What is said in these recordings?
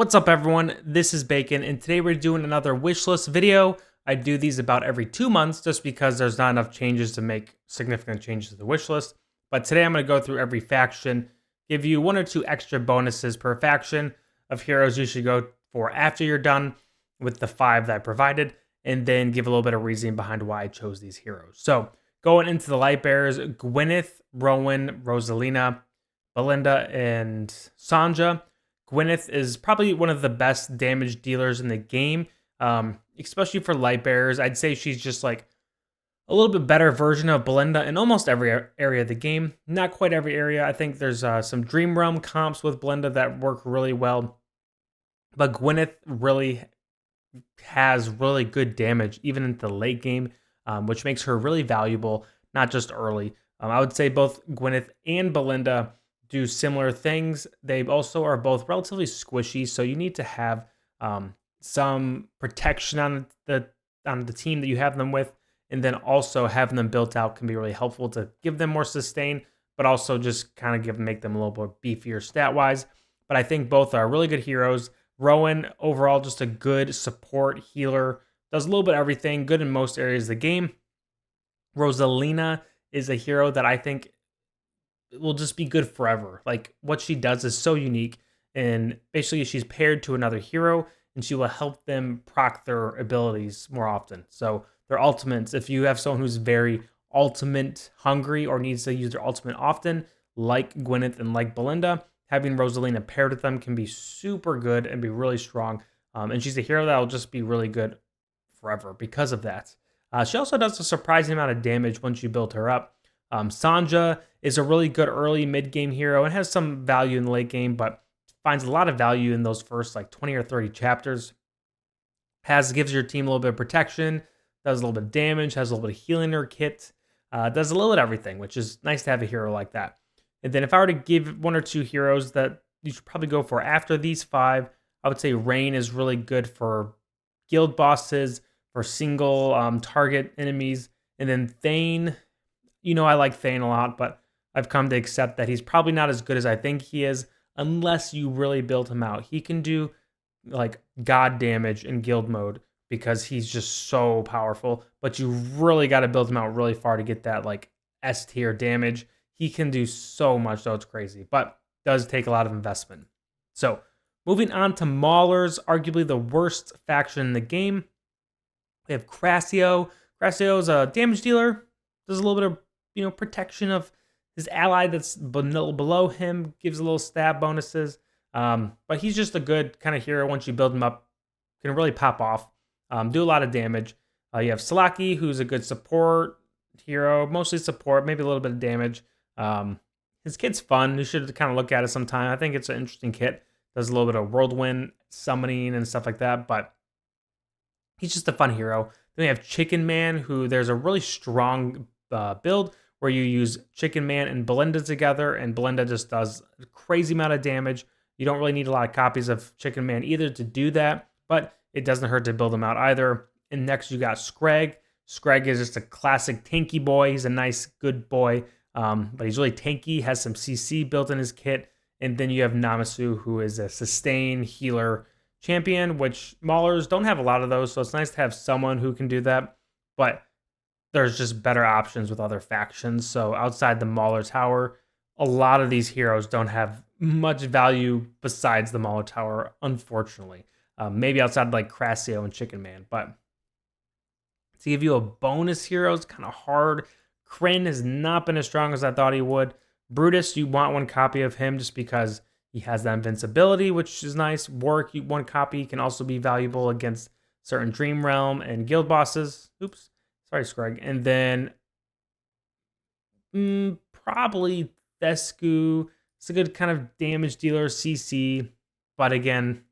What's up, everyone? This is Bacon, and today we're doing another wish list video. I do these about every 2 months just because there's not enough changes to make significant changes to the wish list. But today I'm going to go through every faction, give you 1 or 2 extra bonuses per faction of heroes you should go for after you're done with the 5 that I provided, and then give a little bit of reasoning behind why I chose these heroes. So going into the Lightbearers, Gwyneth, Rowan, Rosalina, Belinda, and Sanja. Gwyneth is probably one of the best damage dealers in the game, especially for Lightbearers. I'd say she's just like a little bit better version of Belinda in almost every area of the game. Not quite every area. I think there's some Dream Realm comps with Belinda that work really well. But Gwyneth really has really good damage, even in the late game, which makes her really valuable, not just early. I would say both Gwyneth and Belinda do similar things. They also are both relatively squishy, so you need to have some protection on the team that you have them with, and then also having them built out can be really helpful to give them more sustain, but also just kind of make them a little more beefier stat-wise. But I think both are really good heroes. Rowan, overall, just a good support healer, does a little bit of everything, good in most areas of the game. Rosalina is a hero that I think will just be good forever. Like, what she does is so unique, and basically she's paired to another hero and she will help them proc their abilities more often. So their ultimates, if you have someone who's very ultimate hungry or needs to use their ultimate often, like Gwyneth and like Belinda, having Rosalina paired with them can be super good and be really strong. And she's a hero that will just be really good forever because of that. She also does a surprising amount of damage once you build her up. Sanja is a really good early mid-game hero and has some value in the late game, but finds a lot of value in those first like 20 or 30 chapters. Gives your team a little bit of protection, does a little bit of damage, has a little bit of healing in her kit, does a little bit of everything, which is nice to have a hero like that. And then if I were to give 1 or 2 heroes that you should probably go for after these 5, I would say Rain is really good for guild bosses, for single target enemies, and then Thane. You know, I like Thane a lot, but I've come to accept that he's probably not as good as I think he is unless you really build him out. He can do like god damage in guild mode because he's just so powerful, but you really got to build him out really far to get that like S tier damage. He can do so much, though, it's crazy, but does take a lot of investment. So moving on to Maulers, arguably the worst faction in the game. We have Crassio. Crassio is a damage dealer, does a little bit of protection of his ally that's below him, gives a little stab bonuses. But he's just a good kind of hero once you build him up. Can really pop off, do a lot of damage. You have Salaki, who's a good support hero, mostly support, maybe a little bit of damage. His kit's fun. You should kind of look at it sometime. I think it's an interesting kit. Does a little bit of whirlwind summoning and stuff like that, but he's just a fun hero. Then we have Chicken Man, who there's a really strong build where you use Chicken Man and Belinda together, and Belinda just does a crazy amount of damage. You don't really need a lot of copies of Chicken Man either to do that, but it doesn't hurt to build them out either. And next you got Scrag. Scrag is just a classic tanky boy. He's a nice, good boy, but he's really tanky, has some CC built in his kit. And then you have Namasu, who is a sustain healer champion, which Maulers don't have a lot of those, so it's nice to have someone who can do that. But there's just better options with other factions. So outside the Mauler Tower, a lot of these heroes don't have much value besides the Mauler Tower, unfortunately. Maybe outside like Crassio and Chicken Man. But to give you a bonus hero, it's kind of hard. Kryn has not been as strong as I thought he would. Brutus, you want 1 copy of him just because he has that invincibility, which is nice. Warwick, 1 copy can also be valuable against certain Dream Realm and guild bosses. Oops. Sorry, Scrag. And then probably Thesku. It's a good kind of damage dealer, CC. But again,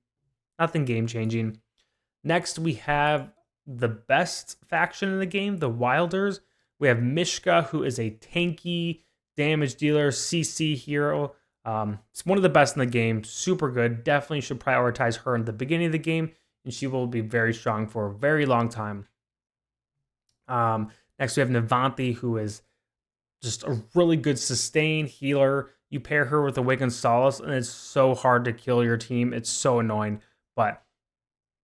nothing game-changing. Next, we have the best faction in the game, the Wilders. We have Mishka, who is a tanky damage dealer, CC hero. It's one of the best in the game. Super good. Definitely should prioritize her in the beginning of the game, and she will be very strong for a very long time. Next, we have Navanthi, who is just a really good sustain healer. you pair her with Awakened Solace, and it's so hard to kill your team. It's so annoying, but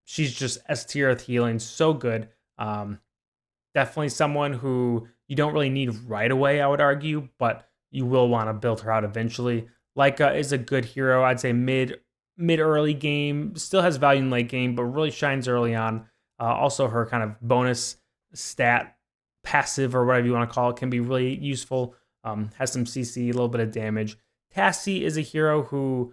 she's just S tier with healing, so good. Definitely someone who you don't really need right away, I would argue, but you will want to build her out eventually. Leica is a good hero. I'd say mid early game, still has value in late game, but really shines early on. Also, her kind of bonus stat, passive or whatever you want to call it, can be really useful. Has some CC, a little bit of damage. Tassie is a hero who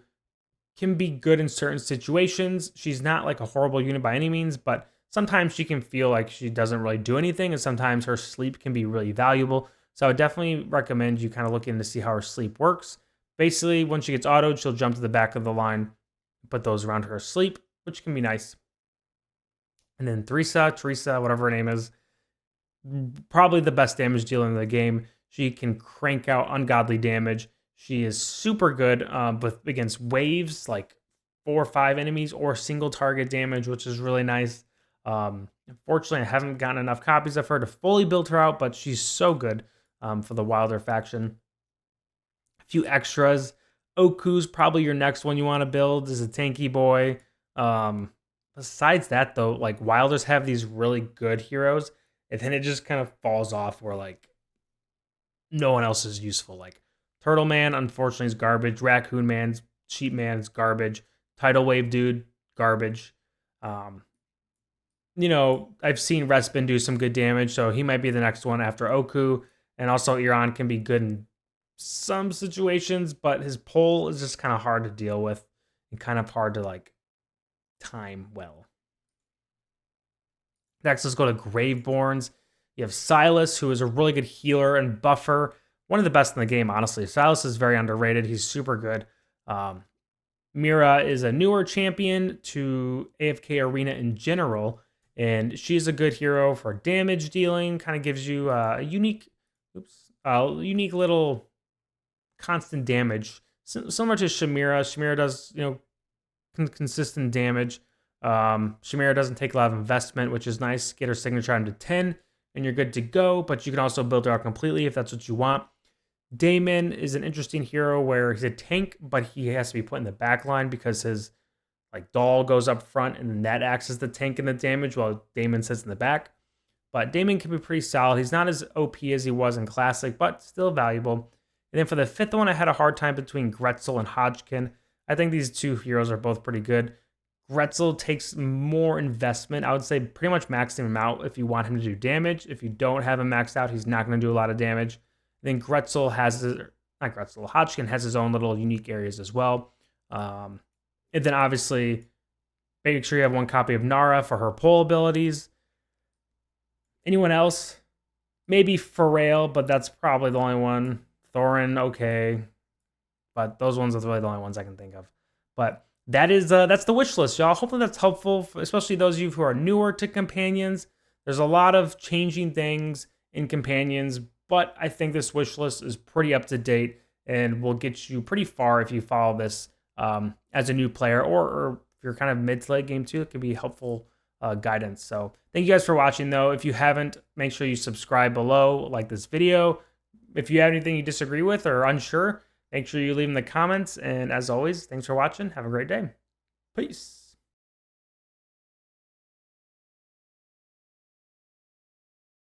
can be good in certain situations. She's not like a horrible unit by any means, but sometimes she can feel like she doesn't really do anything, and sometimes her sleep can be really valuable. So I would definitely recommend you kind of look in to see how her sleep works. Basically, when she gets autoed, she'll jump to the back of the line, put those around her sleep, which can be nice. And then Teresa, whatever her name is, probably the best damage dealer in the game. She can crank out ungodly damage. She is super good against waves, like 4 or 5 enemies, or single target damage, which is really nice. Unfortunately, I haven't gotten enough copies of her to fully build her out, but she's so good for the Wilder faction. A few extras. Oku's probably your next one you want to build, is a tanky boy. Besides that, though, like Wilders have these really good heroes, and then it just kind of falls off where like no one else is useful. Like Turtle Man, unfortunately, is garbage. Raccoon Man's Sheep Man is garbage. Tidal Wave Dude, garbage. You know, I've seen Respin do some good damage, so he might be the next one after Oku. And also, Iran can be good in some situations, but his pull is just kind of hard to deal with and kind of hard to like time well. Next, let's go to Graveborns. You have Silas, who is a really good healer and buffer. One of the best in the game, honestly. Silas is very underrated. He's super good. Mira is a newer champion to AFK Arena in general, and she's a good hero for damage dealing. Kind of gives you a unique little constant damage, similar to Shamira. Shamira does consistent damage. Shamira doesn't take a lot of investment, which is nice. Get her signature down to 10, and you're good to go. But you can also build her out completely if that's what you want. Damon is an interesting hero where he's a tank, but he has to be put in the back line because his like doll goes up front, and then that acts as the tank and the damage while Damon sits in the back. But Damon can be pretty solid. He's not as OP as he was in Classic, but still valuable. And then for the fifth one, I had a hard time between Gretzel and Hodgkin. I think these two heroes are both pretty good. Gretzel takes more investment. I would say pretty much maxing him out if you want him to do damage. If you don't have him maxed out, he's not going to do a lot of damage. Then Hodgkin has his own little unique areas as well. And then obviously, make sure you have one copy of Nara for her pull abilities. Anyone else? Maybe Pharrell, but that's probably the only one. Thorin, okay. But those ones are really the only ones I can think of. But that's the wish list, y'all. Hopefully that's helpful, especially those of you who are newer to Companions. There's a lot of changing things in Companions, but I think this wish list is pretty up to date and will get you pretty far if you follow this as a new player, or if you're kind of mid to late game too. It can be helpful guidance. So thank you guys for watching, though. If you haven't, make sure you subscribe below, like this video. If you have anything you disagree with or unsure, make sure you leave in the comments. And as always, thanks for watching. Have a great day. Peace.